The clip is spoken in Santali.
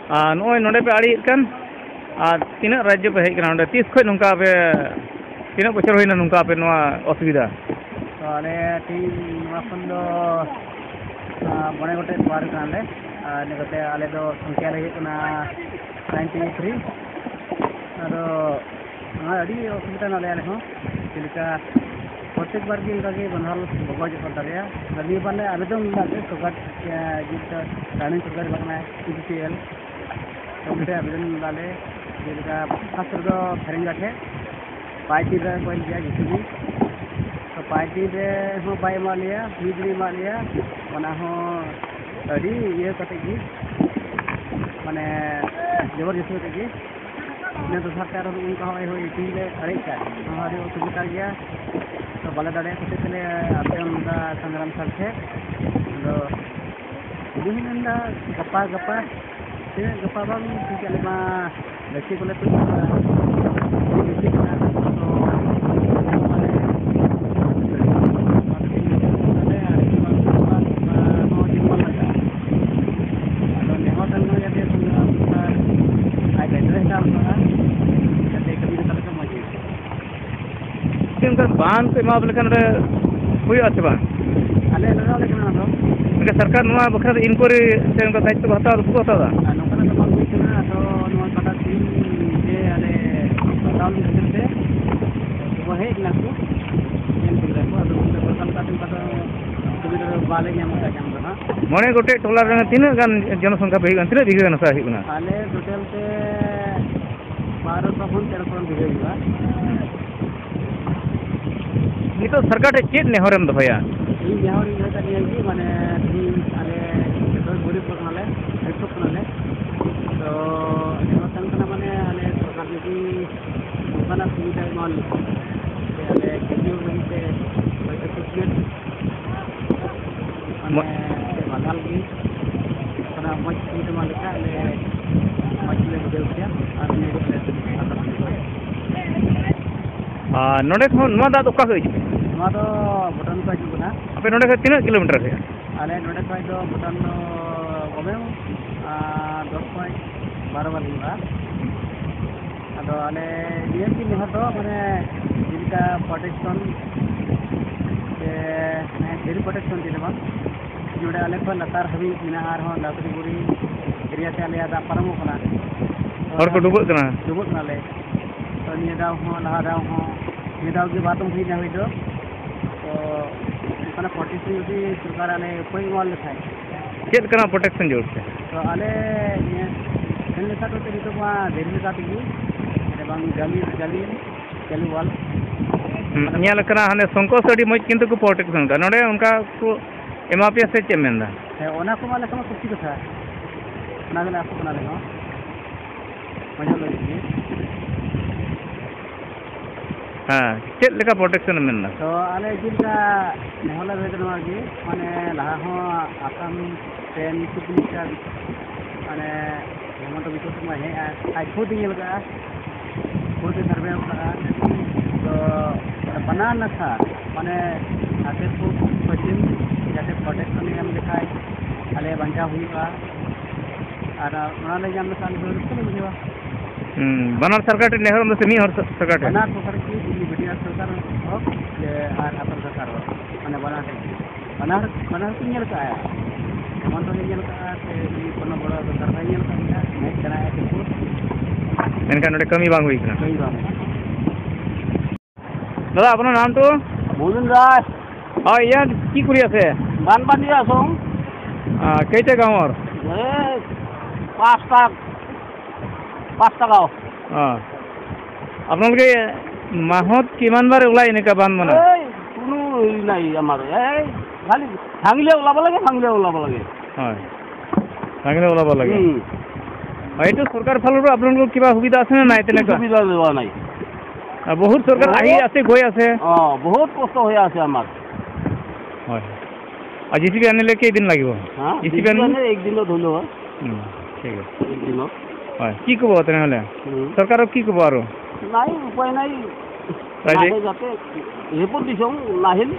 नॉय नोडे पे आड़ी कन तीना राज्य पे हेज कना तीस खय नुका पे तीना बछर होइना नुका पे नोआ असुविधा तो आले तीन माखन दो बने गोटे बार काले निकते आले दो संख्या रे कना 93 आरो अड़ी असुविधा नाले आले हो चिलिका प्रत्येक बार की इनका के बनहाल बगज करता गया नदी वाले आवेदन लागे सरकार जिसका रानी सरकार बना पीसीएल तो उनसे आवेदन डाले जिनका खासकर तो खरेंगा थे पार्टी रे कोई दिया जिसकी तो पार्टी रे हो बाय मालिया बिजली मालिया वना हो अड़ी ये कते की माने जबरदस्ती कते की ने तो सरकार उनका हो इटी ले अरे का हमारे सुविधा गया तो बाले दाड़े कते चले आपे उनका संग्राम करते तो दिनंदा गप्पा गप्पा ते गप्पा बांग ठीक है मा लक्ष्य को ले तो बांध पे माप लेकिन हुई अच्छे बांध अले लगा लेकिन ना तो उनके सरकार नुआ बखरा इंक्वायरी से उनका दायित्व को हटाओ उसको हटाओ नौकरा तो बांध हुई ना तो नुआ कटा तीन जे अले बताओ निकल से वो है एक लाख इन बिल को तो सरकार का दिन पता सुविधा वाले ᱧᱟᱢ का ᱧᱟᱢ रहा मोने गोटे टोला रे तीन गान जनसंख्या पे तीन बिघा गान सा हिना अले टोटल ते 1200 फुट 1300 बिघा हुआ नितो सरकार चेत नेहरम दफाया इन नेहर इन होता नहीं है माने तीन आले तो बुरी पकनाले हेल्प पकनाले तो नेहर तंग माने आले सरकार की बना सुविधा मान आले केडियो में से कुछ माने बागाल की बना मच सुविधा मान का आले मच ले बुझे क्या आदमी नोडे खन नोआ दा ओका को हिजुग नोआ दो भूटान को हिजुग ना अपे नोडे खन तीना किलोमीटर है आले नोडे खन दो भूटान दो गबे 10.12 बार हुआ अदो आले ये की नेहर दो माने जिनका प्रोटेक्शन के डेरी प्रोटेक्शन दिले बा जोड़े आले को लतार हबी मिना आर हो लातरी गुरी एरिया ते आले दा परमो कना और को डुबो कना ले तो निया दाव हो लहा दाव हो निया दाव की बातों की ना हुई तो इतना प्रोटेक्शन भी सरकार आले कोई माल लिखाए चेत कना प्रोटेक्शन जोड़ से तो आले ये इन लेखा तो तेरी तो वहाँ देर में काटी की अरे बांग जाली चालू वाल ᱧᱮᱞ ᱠᱟᱱᱟ ᱦᱟᱱᱮ ᱥᱚᱝᱠᱚᱥ ᱟᱹᱰᱤ ᱢᱚᱡᱽ ᱠᱤᱱᱛᱩ ᱠᱚ ᱯᱨᱚᱴᱮᱠᱥᱚᱱ ᱫᱟ ᱱᱚᱰᱮ ᱚᱱᱠᱟ ᱠᱚ ᱮᱢᱟᱯᱮᱭᱟ ᱥᱮ ᱪᱮᱫ ᱢᱮᱱᱫᱟ ᱚᱱᱟ ᱠᱚ ᱢᱟ ᱞᱮᱠᱟ ᱠᱩᱥᱤ ᱠᱟᱛᱷᱟ ᱚᱱᱟ ᱜᱮᱞᱮ ᱟᱥᱚᱜ ᱠᱟᱱᱟ ᱞᱮ ᱦᱚᱸ ᱢᱟᱡᱷᱮ ᱞᱟᱹᱜᱤᱫ ᱜᱮ ᱦᱮᱸ ᱪᱮᱫ ᱞᱮᱠᱟ ᱯᱨᱚᱴᱮᱠᱥᱚᱱ ᱢᱮᱱᱫᱟ तो आले जिनका नेहला वेदना के माने लहा हो आसाम से निकुत निका माने हेमंत बिश्व शर्मा है आज खुद ही लगा खुद सर्वे लगा तो बनाना था माने आते को पश्चिम जाते प्रोटेक्शन हम दिखाई आले बंजा हुआ और उन्होंने जब में साल को बुझवा बनार सरकार नेहरम से मी हर सरकार बनार सरकार की दिल्ली मीडिया सरकार हो जे आर अपन सरकार हो माने बनार की नेल का आया मन तो नेल का से कोनो बड़ा सरकार नेल का नहीं चला है तो इनका नोडे कमी बांग हुई ना कई बात दादा अपना नाम तो बोलन राय हां या की कुरिया से बानबादिया सोंग केते गांव और ए पाँचटा गाँव আপনাদের মাহত কিমান বাৰ ওলাই এনেকা বান মানে কোনো নাই আমাৰ খালি ভাঙিলে ওলাব লাগে হয় ভাঙিলে ওলাব লাগে এইটো চৰকাৰ ফালৰ পৰা আপোনালোকৰ কিবা সুবিধা আছে নে নাই তেনেকুৱা সুবিধা লোৱা নাই বহুত চৰকাৰ আহি আছে গৈ আছে বহুত কষ্ট হৈ আছে আমাৰ হয় আৰু জিচিবি আনিলে কেইদিন লাগিব জিচিবি আনিলে একদিনত হ'লেও হয় ঠিক আছে একদিনত হয় কি ক'ব তেনেহ'লে চৰকাৰক কি ক'ব আৰু নাই উপায় নাই যাতে ৰিপৰ্ট দিছোঁ নাহিল